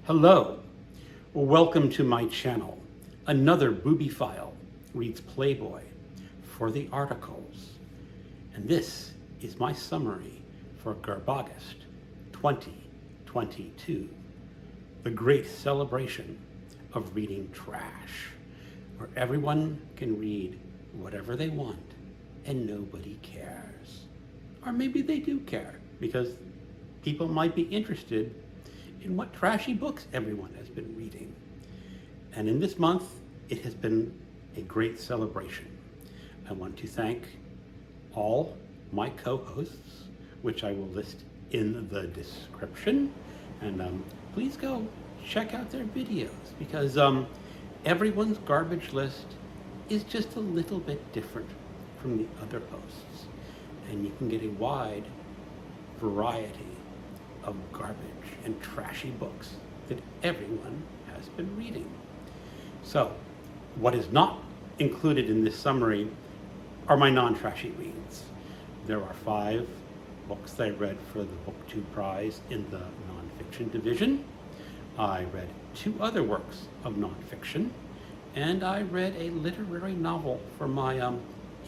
Hello, welcome to my channel. Another booby file reads Playboy for the articles. And this is my summary for GarbAugust 2022, the great celebration of reading trash, where everyone can read whatever they want and nobody cares. Or maybe they do care, because people might be interested in what trashy books everyone has been reading. And in this month, it has been a great celebration. I want to thank all my co-hosts, which I will list in the description. And please go check out their videos, because everyone's garbage list is just a little bit different from the other hosts. And you can get a wide variety of garbage and trashy books that everyone has been reading. So, what is not included in this summary are my non-trashy reads. There are 5 books that I read for the Book 2 prize in the nonfiction division. I read 2 other works of nonfiction, and I read a literary novel for my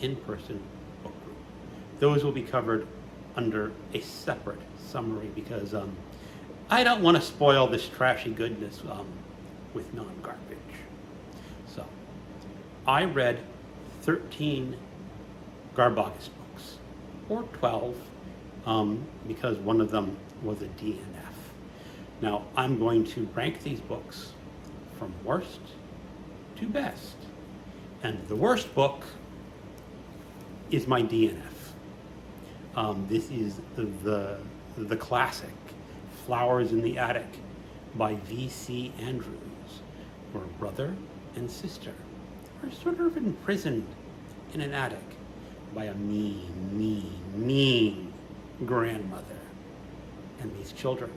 in-person book group. Those will be covered under a separate summary, because I don't want to spoil this trashy goodness with non-garbage. So, I read 13 GarbAugust books, or 12, because one of them was a DNF. Now, I'm going to rank these books from worst to best. And the worst book is my DNF. This is the classic Flowers in the Attic by V.C. Andrews, where a brother and sister are sort of imprisoned in an attic by a mean grandmother. And these children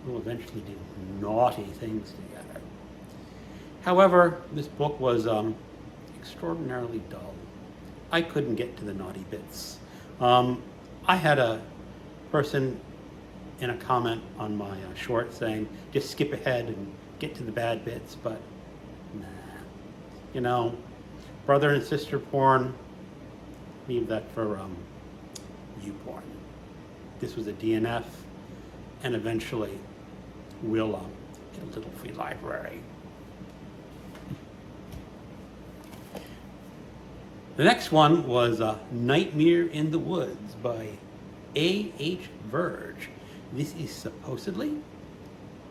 will eventually do naughty things together. However, this book was extraordinarily dull. I couldn't get to the naughty bits. I had a person in a comment on my short saying, just skip ahead and get to the bad bits, but nah. You know, brother and sister porn, leave that for you porn. This was a DNF, and eventually we'll get a little free library. The next one was Nightmare in the Woods by A.H. Verge. This is supposedly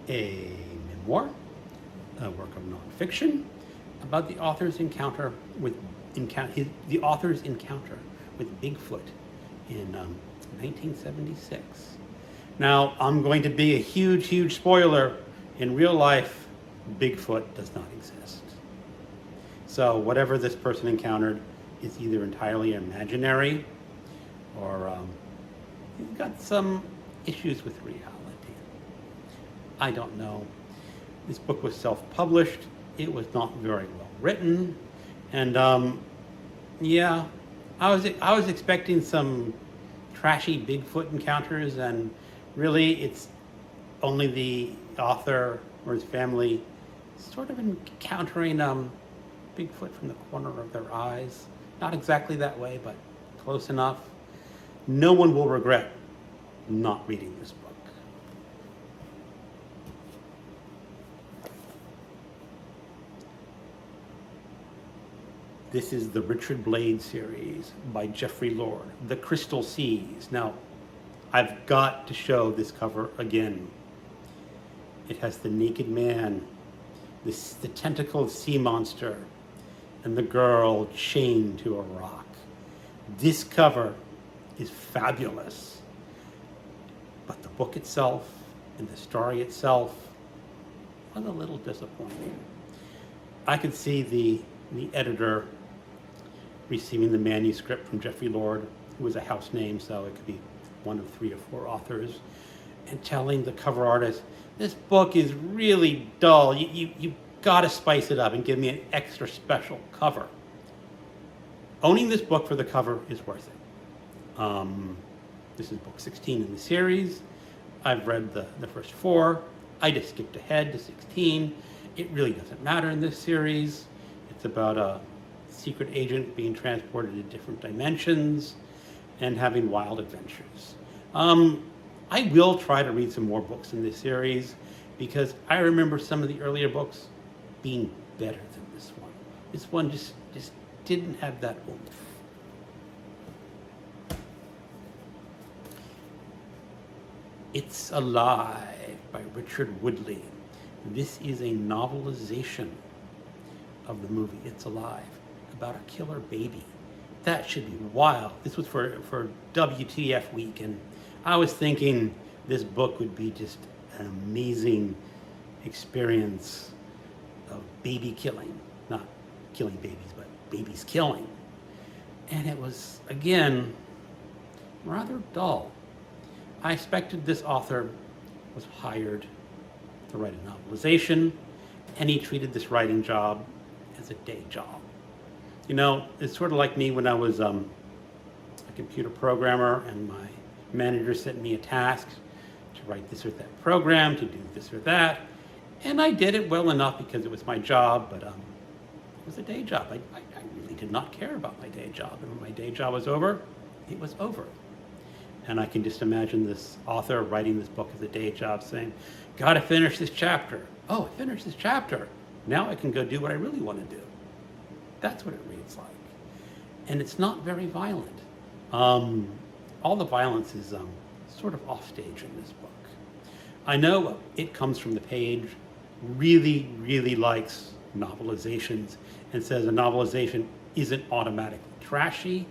a memoir, a work of nonfiction, about the author's encounter with Bigfoot in 1976. Now, I'm going to be a huge spoiler. In real life, Bigfoot does not exist. So whatever this person encountered is either entirely imaginary, or you've got some issues with reality. I don't know. This book was self-published. It was not very well written, and yeah, I was expecting some trashy Bigfoot encounters, and really, it's only the author or his family sort of encountering Bigfoot from the corner of their eyes. Not exactly that way, but close enough. No one will regret not reading this book. This is the Richard Blade series by Jeffrey Lord, The Crystal Seas. Now, I've got to show this cover again. It has the naked man, the tentacled sea monster, and the girl chained to a rock. This cover is fabulous, but the book itself and the story itself was a little disappointing. I could see the editor receiving the manuscript from Jeffrey Lord, who was a house name, so it could be one of 3 or 4 authors, and telling the cover artist, this book is really dull. You gotta spice it up and give me an extra special cover. Owning this book for the cover is worth it. This is book 16 in the series. I've read the first 4. I just skipped ahead to 16. It really doesn't matter in this series. It's about a secret agent being transported to different dimensions and having wild adventures. I will try to read some more books in this series because I remember some of the earlier books being better than this one. This one just didn't have that oomph. It's Alive by Richard Woodley. This is a novelization of the movie It's Alive, about a killer baby. That should be wild. This was for WTF week, and I was thinking this book would be just an amazing experience of baby killing. Not killing babies, but babies killing. And it was, again, rather dull. I expected this author was hired to write a novelization, and he treated this writing job as a day job. You know, it's sort of like me when I was a computer programmer and my manager sent me a task to write this or that program, to do this or that, and I did it well enough because it was my job, but it was a day job. I really did not care about my day job, and when my day job was over, it was over. And I can just imagine this author writing this book as a day job saying, gotta finish this chapter. Oh, I finished this chapter. Now I can go do what I really want to do. That's what it reads like. And it's not very violent. All the violence is sort of offstage in this book. I know It Comes From the Page really, really likes novelizations and says a novelization isn't automatically trashy.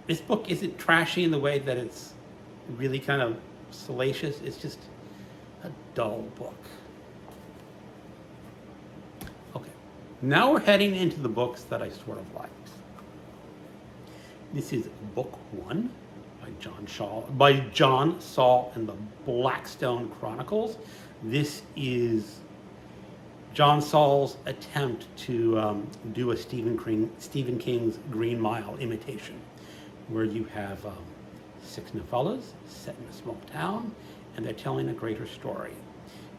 This book isn't trashy in the way that it's really kind of salacious. It's just a dull book. Okay, now we're heading into the books that I sort of liked. This is book 1 by John Saul and the Blackstone Chronicles. This is John Saul's attempt to do a Stephen King's Green Mile imitation, where you have 6 novellas set in a small town, and they're telling a greater story.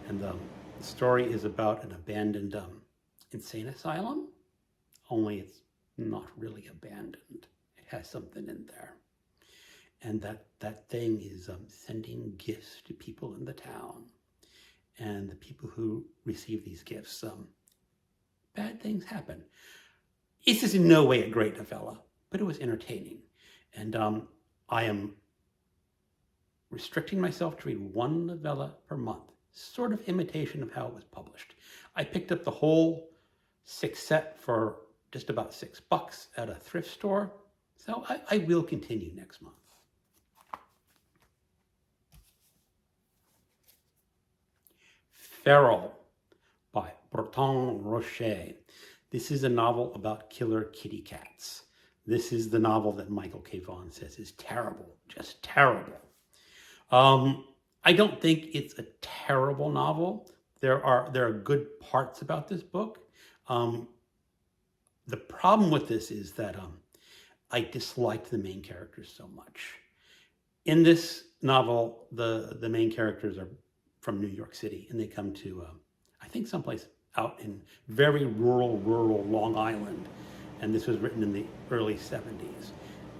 And the story is about an abandoned insane asylum, only it's not really abandoned. It has something in there. And that thing is sending gifts to people in the town. And the people who receive these gifts, bad things happen. This is in no way a great novella, but it was entertaining. And I am restricting myself to read 1 novella per month, sort of imitation of how it was published. I picked up the whole 6 set for just about $6 at a thrift store, so I will continue next month. Feral by Bertrand Rocher. This is a novel about killer kitty cats. This is the novel that Michael K. Vaughan says is terrible, just terrible. I don't think it's a terrible novel. There are good parts about this book. The problem with this is that I disliked the main characters so much. In this novel, the main characters are from New York City, and they come to, I think, someplace out in very rural Long Island. And this was written in the early 70s.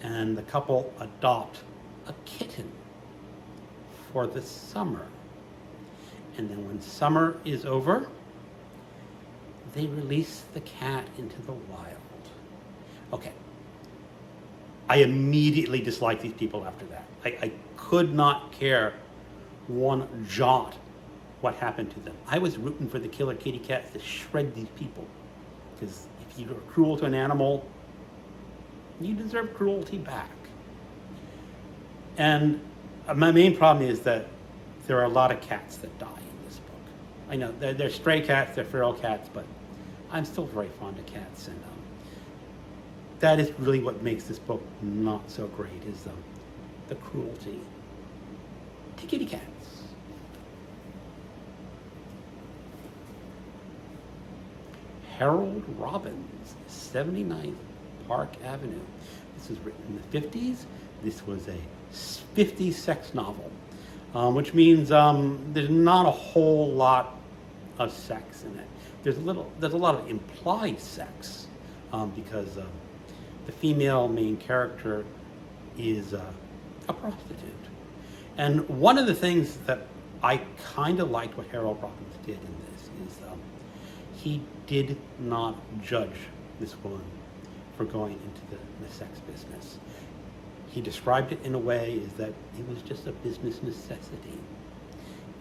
And the couple adopt a kitten for the summer. And then when summer is over, they release the cat into the wild. Okay. I immediately disliked these people after that. I could not care one jot what happened to them. I was rooting for the killer kitty cats to shred these people. Because if you are cruel to an animal, you deserve cruelty back. And my main problem is that there are a lot of cats that die in this book. I know they're stray cats, they're feral cats, but I'm still very fond of cats, and that is really what makes this book not so great, is the cruelty to kitty cats. Harold Robbins, 79th Park Avenue. This was written in the 50s. This was a 50s sex novel. which means there's not a whole lot of sex in it. There's a lot of implied sex because the female main character is a prostitute. And one of the things that I kind of liked what Harold Robbins did in this is he did not judge this woman for going into the sex business. He described it in a way is that it was just a business necessity,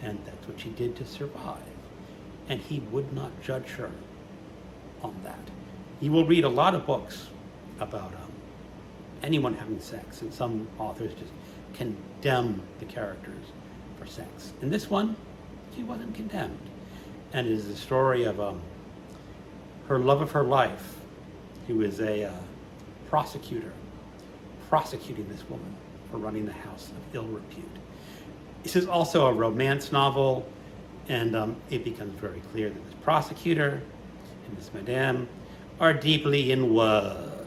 and that's what she did to survive. And he would not judge her on that. You will read a lot of books about anyone having sex, and some authors just condemn the characters for sex. In this one, she wasn't condemned. And it is the story of her love of her life, who is a prosecutor, prosecuting this woman for running the house of ill repute. This is also a romance novel, and it becomes very clear that this prosecutor and this madame are deeply in love.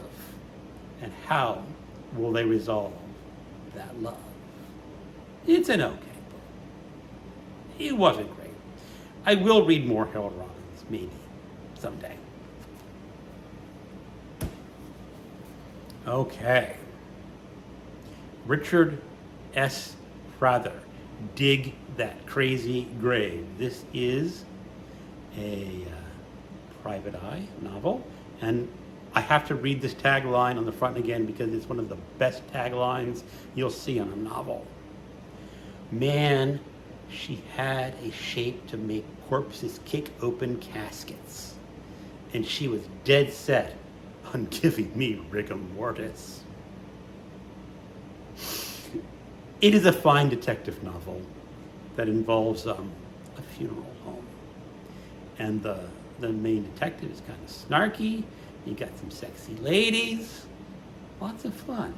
And how will they resolve that love? It's an okay book. It wasn't great. I will read more Harold Robbins, maybe, someday. Okay. Richard S. Prather, Dig That Crazy Grave. This is a private eye novel, and I have to read this tagline on the front again because it's one of the best taglines you'll see on a novel. Man, she had a shape to make corpses kick open caskets, and she was dead set on giving me rigor mortis. It is a fine detective novel that involves a funeral home. And the main detective is kind of snarky. You got some sexy ladies. Lots of fun.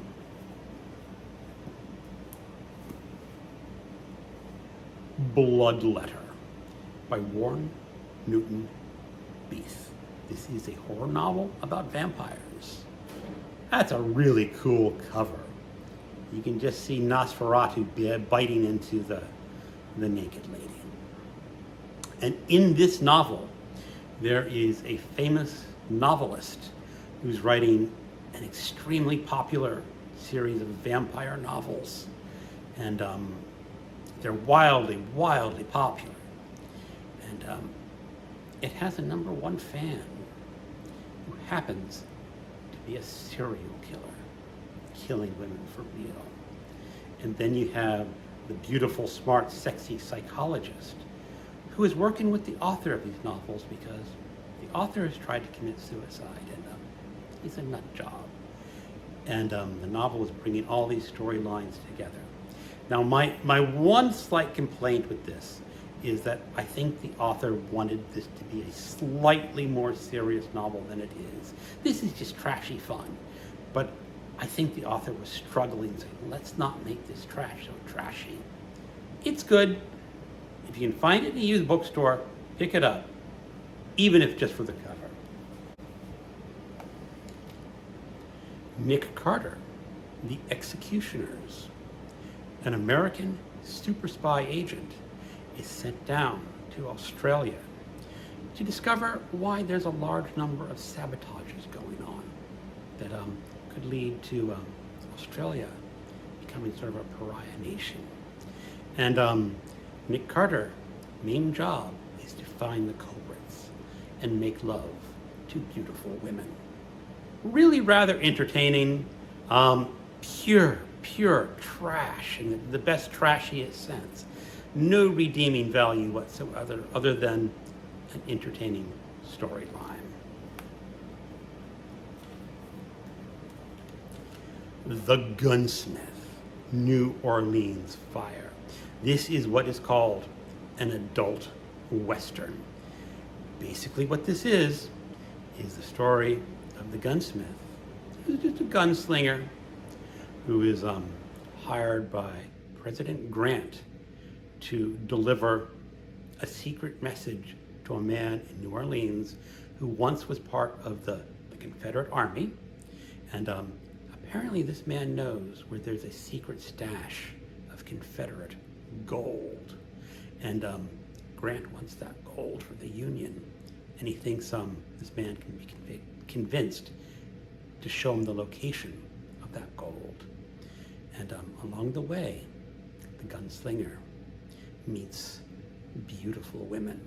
Bloodletter by Warren Newton Beath. This is a horror novel about vampires. That's a really cool cover. You can just see Nosferatu biting into the naked lady. And in this novel, there is a famous novelist who's writing an extremely popular series of vampire novels. And they're wildly, wildly popular. And it has a #1 fan who happens to be a serial killer, killing women for real. And then you have the beautiful, smart, sexy psychologist who is working with the author of these novels because the author has tried to commit suicide, and he's a nut job. And the novel is bringing all these storylines together. Now, my one slight complaint with this is that I think the author wanted this to be a slightly more serious novel than it is. This is just trashy fun. But I think the author was struggling, saying, let's not make this trash so trashy. It's good. If you can find it in a used bookstore, pick it up, even if just for the cover. Nick Carter, The Executioners. An American super spy agent is sent down to Australia to discover why there's a large number of sabotages going on that could lead to Australia becoming sort of a pariah nation. And Nick Carter's main job is to find the culprits and make love to beautiful women. Really rather entertaining, pure trash in the best trashiest sense. No redeeming value whatsoever other than an entertaining storyline. The Gunsmith, New Orleans Fire. This is what is called an adult Western. Basically what this is the story of the gunsmith, who's just a gunslinger who is hired by President Grant to deliver a secret message to a man in New Orleans who once was part of the Confederate Army. And apparently this man knows where there's a secret stash of Confederate gold. And Grant wants that gold for the Union. And he thinks this man can be convinced to show him the location of that gold. And along the way, the gunslinger meets beautiful women.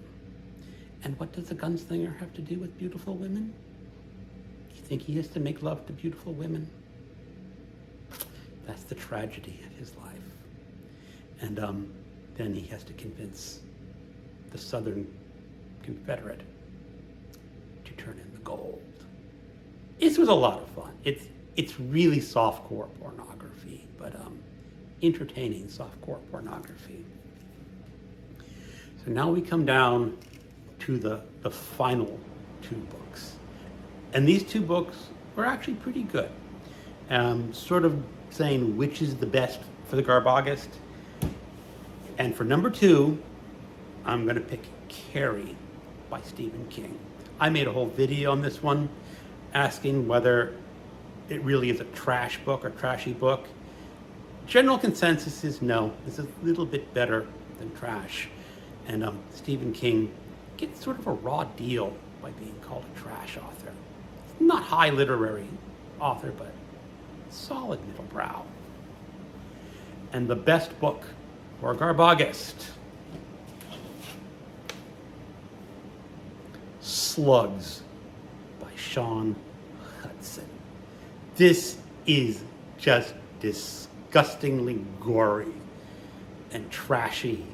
And what does the gunslinger have to do with beautiful women? You think he has to make love to beautiful women? That's the tragedy of his life. And then he has to convince the Southern Confederate to turn in the gold. This was a lot of fun. It's really softcore pornography, but entertaining softcore pornography. So now we come down to the final two books. And these two books were actually pretty good. Sort of saying which is the best for the GarbAugust. And for number 2, I'm going to pick Carrie by Stephen King. I made a whole video on this one asking whether it really is a trash book or trashy book. General consensus is no, this is a little bit better than trash. And Stephen King gets sort of a raw deal by being called a trash author. Not high literary author, but solid middle brow. And the best book for GarbAugust, Slugs by Sean Hudson. This is just disgustingly gory and trashy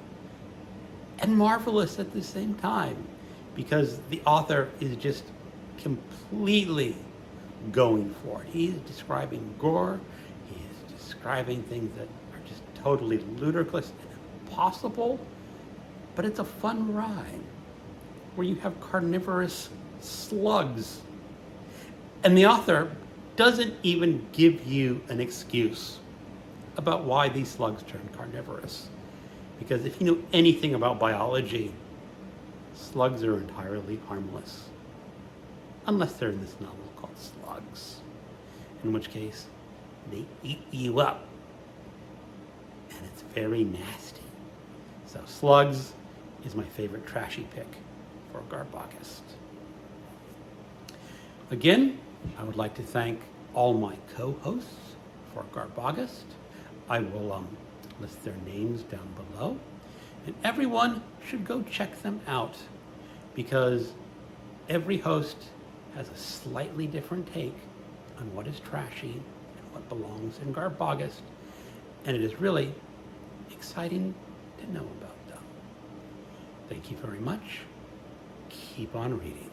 and marvelous at the same time, because the author is just completely going for it. He is describing gore. He is describing things that are just totally ludicrous and impossible, but it's a fun ride where you have carnivorous slugs. And the author doesn't even give you an excuse about why these slugs turn carnivorous. Because if you know anything about biology, slugs are entirely harmless. Unless they're in this novel called Slugs. In which case, they eat you up. And it's very nasty. So Slugs is my favorite trashy pick for GarbAugust. Again, I would like to thank all my co-hosts for GarbAugust. I will list their names down below. And everyone should go check them out, because every host has a slightly different take on what is trashy and what belongs in GarbAugust. And it is really exciting to know about them. Thank you very much. Keep on reading.